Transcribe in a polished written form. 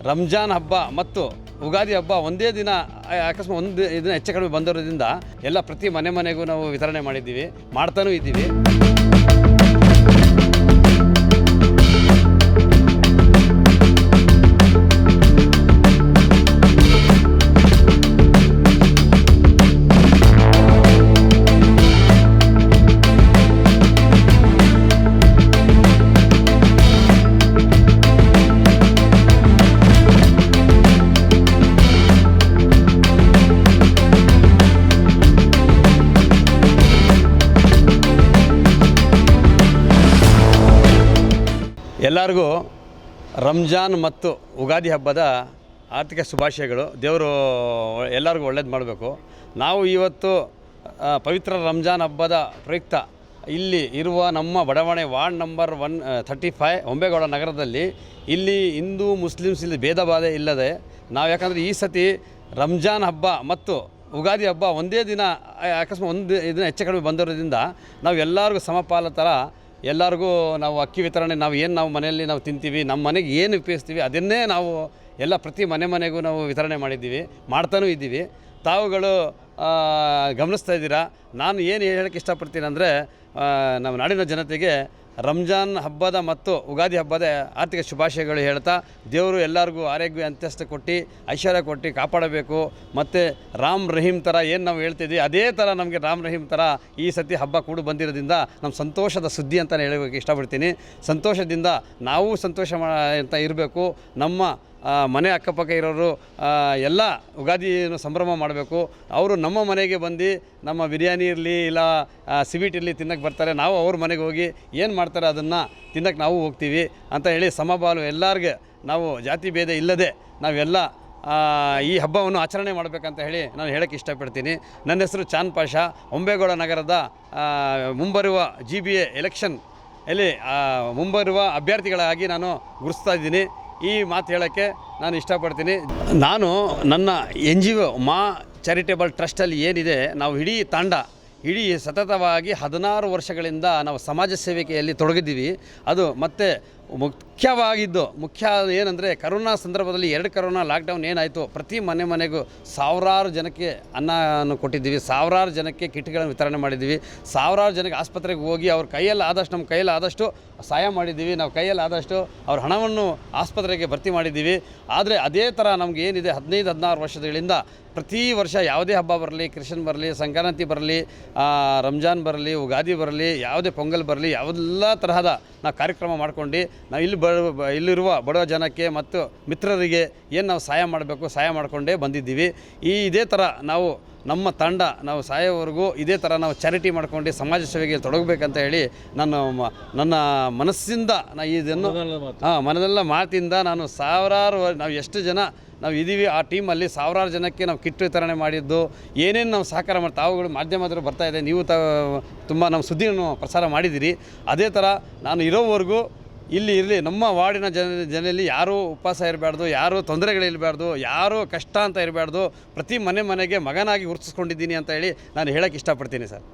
ರಂಜಾನ್ ಹಬ್ಬ ಮತ್ತು ಉಗಾದಿ ಹಬ್ಬ ಒಂದೇ ದಿನ ಅಕಸ್ಮಾತ್ ಒಂದು ದಿನ ಹೆಚ್ಚು ಕಡಿಮೆ ಬಂದಿರೋದ್ರಿಂದ ಎಲ್ಲ ಪ್ರತಿ ಮನೆಗೂ ನಾವು ವಿತರಣೆ ಮಾಡಿದ್ದೀವಿ, ಮಾಡ್ತಾನೂ ಇದ್ದೀವಿ. ಎಲ್ಲರಿಗೂ ರಂಜಾನ್ ಮತ್ತು ಉಗಾದಿ ಹಬ್ಬದ ಆರ್ಥಿಕ ಶುಭಾಶಯಗಳು. ದೇವರು ಎಲ್ಲರಿಗೂ ಒಳ್ಳೇದು ಮಾಡಬೇಕು. ನಾವು ಇವತ್ತು ಪವಿತ್ರ ರಂಜಾನ್ ಹಬ್ಬದ ಪ್ರಯುಕ್ತ ಇಲ್ಲಿ ಇರುವ ನಮ್ಮ ಬಡಾವಣೆ ವಾರ್ಡ್ ನಂಬರ್ 135 ಹೊಂಬೇಗೌಡ ನಗರದಲ್ಲಿ ಇಲ್ಲಿ ಹಿಂದೂ ಮುಸ್ಲಿಮ್ಸ್ ಇಲ್ಲಿ ಭೇದ ಭಾವ ಇಲ್ಲದೆ ನಾವು, ಯಾಕಂದರೆ ಈ ಸತಿ ರಂಜಾನ್ ಹಬ್ಬ ಮತ್ತು ಉಗಾದಿ ಹಬ್ಬ ಒಂದೇ ದಿನ ಅಕಸ್ಮಾತ್ ಒಂದು ದಿನ ಹೆಚ್ಚು ಕಡಿಮೆ ಬಂದಿರೋದ್ರಿಂದ ನಾವು ಎಲ್ಲರಿಗೂ ಸಮಪಾಲ ಥರ ಎಲ್ಲರಿಗೂ ನಾವು ಅಕ್ಕಿ ವಿತರಣೆ, ನಾವು ಮನೆಯಲ್ಲಿ ನಾವು ತಿಂತೀವಿ, ನಮ್ಮ ಮನೆಗೆ ಏನು ಉಪಯೋಗಿಸ್ತೀವಿ ಅದನ್ನೇ ನಾವು ಎಲ್ಲ ಪ್ರತಿ ಮನೆಗೂ ನಾವು ವಿತರಣೆ ಮಾಡಿದ್ದೀವಿ, ಮಾಡ್ತಾನೂ ಇದ್ದೀವಿ. ತಾವುಗಳು ಗಮನಿಸ್ತಾ ಇದ್ದೀರಾ. ನಾನು ಏನು ಹೇಳೋಕ್ಕೆ ಇಷ್ಟಪಡ್ತೀನಿ ಅಂದರೆ, ನಮ್ಮ ನಾಡಿನ ಜನತೆಗೆ ರಂಜಾನ್ ಹಬ್ಬದ ಮತ್ತು ಉಗಾದಿ ಹಬ್ಬದ ಆರ್ಥಿಕ ಶುಭಾಶಯಗಳು ಹೇಳ್ತಾ, ದೇವರು ಎಲ್ಲರಿಗೂ ಆರೋಗ್ಯ ಅಂತಸ್ತು ಕೊಟ್ಟು ಐಶ್ವರ್ಯ ಕೊಟ್ಟು ಕಾಪಾಡಬೇಕು. ಮತ್ತು ರಾಮ್ ರಹೀಮ್ ಥರ ಏನು ನಾವು ಹೇಳ್ತಿದ್ವಿ ಅದೇ ಥರ ನಮಗೆ ರಾಮ್ ರಹೀಮ್ ಥರ ಈ ಸತಿ ಹಬ್ಬ ಕೂಡ ಬಂದಿರೋದ್ರಿಂದ ನಮ್ಮ ಸಂತೋಷದ ಸುದ್ದಿ ಅಂತಲೇ ಹೇಳೋಕ್ಕೆ ಇಷ್ಟಪಡ್ತೀನಿ. ಸಂತೋಷದಿಂದ ನಾವು ಸಂತೋಷ ಅಂತ ಇರಬೇಕು. ನಮ್ಮ ಮನೆ ಅಕ್ಕಪಕ್ಕ ಇರೋರು ಎಲ್ಲ ಉಗಾದಿಯನ್ನು ಸಂಭ್ರಮ ಮಾಡಬೇಕು. ಅವರು ನಮ್ಮ ಮನೆಗೆ ಬಂದು ನಮ್ಮ ಬಿರಿಯಾನಿ ಇರಲಿ ಇಲ್ಲ ಸ್ವೀಟ್ ಇರಲಿ ತಿನ್ನೋಕ್ಕೆ ಬರ್ತಾರೆ. ನಾವು ಅವ್ರ ಮನೆಗೆ ಹೋಗಿ ಏನು ಮಾಡ್ತಾರೆ ಅದನ್ನು ತಿನ್ನೋಕ್ಕೆ ನಾವು ಹೋಗ್ತೀವಿ ಅಂತ ಹೇಳಿ ಸಮಬಾಲು ಎಲ್ಲರಿಗೆ ನಾವು ಜಾತಿ ಭೇದ ಇಲ್ಲದೆ ನಾವೆಲ್ಲ ಈ ಹಬ್ಬವನ್ನು ಆಚರಣೆ ಮಾಡಬೇಕಂತ ಹೇಳಿ ನಾನು ಹೇಳೋಕ್ಕೆ ಇಷ್ಟಪಡ್ತೀನಿ. ನನ್ನ ಹೆಸರು ಚಾಂದ್ ಪಾಷಾ. ಹೊಂಬೇಗೌಡ ನಗರದ ಮುಂಬರುವ GBA ಎಲೆಕ್ಷನ್ ಅಲ್ಲಿ ಮುಂಬರುವ ಅಭ್ಯರ್ಥಿಗಳಾಗಿ ನಾನು ಗುರುತಿಸ್ತಾ ಇದ್ದೀನಿ. ಈ ಮಾತು ಹೇಳೋಕ್ಕೆ ನಾನು ಇಷ್ಟಪಡ್ತೀನಿ. ನಾನು ನನ್ನ NGO ಮಾ ಚಾರಿಟೇಬಲ್ ಟ್ರಸ್ಟಲ್ಲಿ ಏನಿದೆ, ನಾವು ಇಡೀ ಸತತವಾಗಿ 16 ವರ್ಷಗಳಿಂದ ನಾವು ಸಮಾಜ ಸೇವೆಯಲ್ಲಿ ತೊಡಗಿದ್ದೀವಿ. ಅದು ಮತ್ತು ಮುಖ್ಯ ಏನಂದರೆ, ಕರೋನಾ ಸಂದರ್ಭದಲ್ಲಿ 2 ಕರೋನಾ ಲಾಕ್ಡೌನ್ ಏನಾಯಿತು, ಪ್ರತಿ ಮನೆಗೂ ಸಾವಿರಾರು ಜನಕ್ಕೆ ಅನ್ನವನ್ನು ಕೊಟ್ಟಿದ್ದೀವಿ, ಸಾವಿರಾರು ಜನಕ್ಕೆ ಕಿಟ್ಗಳನ್ನು ವಿತರಣೆ ಮಾಡಿದ್ದೀವಿ, ಸಾವಿರಾರು ಜನಕ್ಕೆ ಆಸ್ಪತ್ರೆಗೆ ಹೋಗಿ ಅವ್ರ ನಮ್ಮ ಕೈಯಲ್ಲಿ ಆದಷ್ಟು ಸಹಾಯ ಮಾಡಿದ್ದೀವಿ. ನಾವು ಕೈಯಲ್ಲಿ ಆದಷ್ಟು ಅವ್ರ ಹಣವನ್ನು ಆಸ್ಪತ್ರೆಗೆ ಭರ್ತಿ ಮಾಡಿದ್ದೀವಿ. ಆದರೆ ಅದೇ ಥರ ನಮ್ಗೆ ಏನಿದೆ 15-16 ವರ್ಷಗಳಿಂದ ಪ್ರತಿ ವರ್ಷ ಯಾವುದೇ ಹಬ್ಬ ಬರಲಿ, ಕ್ರಿಶ್ಚಿಯನ್ ಬರಲಿ, ಸಂಕ್ರಾಂತಿ ಬರಲಿ, ರಂಜಾನ್ ಬರಲಿ, ಉಗಾದಿ ಬರಲಿ, ಯಾವುದೇ ಪೊಂಗಲ್ ಬರಲಿ, ಯಾವುದೆಲ್ಲ ತರಹದ ನಾವು ಕಾರ್ಯಕ್ರಮ ಮಾಡ್ಕೊಂಡು ನಾವು ಇಲ್ಲಿರುವ ಬಡವ ಜನಕ್ಕೆ ಮತ್ತು ಮಿತ್ರರಿಗೆ ಏನು ನಾವು ಸಹಾಯ ಮಾಡಬೇಕು ಸಹಾಯ ಮಾಡಿಕೊಂಡೇ ಬಂದಿದ್ದೀವಿ. ಇದೇ ಥರ ನಾವು ನಮ್ಮ ಸಾಯೋವರೆಗೂ ಇದೇ ಥರ ನಾವು ಚಾರಿಟಿ ಮಾಡ್ಕೊಂಡು ಸಮಾಜ ಸೇವೆಗೆ ತೊಡಗಬೇಕಂತ ಹೇಳಿ ನನ್ನ ಮನಸ್ಸಿಂದ ಇದನ್ನು ಮನದೆಲ್ಲ ಮಾತಿಂದ ನಾನು ನಾವು ಎಷ್ಟು ಜನ ನಾವು ಇದ್ದೀವಿ ಆ ಟೀಮಲ್ಲಿ ಸಾವಿರಾರು ಜನಕ್ಕೆ ನಾವು ಕಿಟ್ ವಿತರಣೆ ಮಾಡಿದ್ದು, ಏನೇನು ನಾವು ಸಹಕಾರ ಮಾಡಿ ತಾವುಗಳು ಮಾಧ್ಯಮದರು ಬರ್ತಾಯಿದೆ, ನೀವು ತುಂಬ ನಮ್ಮ ಸುದ್ದಿಯನ್ನು ಪ್ರಸಾರ ಮಾಡಿದ್ದೀರಿ. ಅದೇ ಥರ ನಾನು ಇರೋವರೆಗೂ ಇಲ್ಲಿ ಇರಲಿ, ನಮ್ಮ ವಾರ್ಡಿನ ಜನರಲ್ಲಿ ಯಾರೂ ಉಪವಾಸ ಇರಬಾರ್ದು, ಯಾರೂ ತೊಂದರೆಗಳಿರಬಾರ್ದು, ಯಾರೂ ಕಷ್ಟ ಅಂತ ಇರಬಾರ್ದು, ಪ್ರತಿ ಮನೆಗೆ ಮಗನಾಗಿ ಗುರುತಿಸ್ಕೊಂಡಿದ್ದೀನಿ ಅಂತ ಹೇಳಿ ನಾನು ಹೇಳೋಕ್ಕೆ ಇಷ್ಟಪಡ್ತೀನಿ ಸರ್.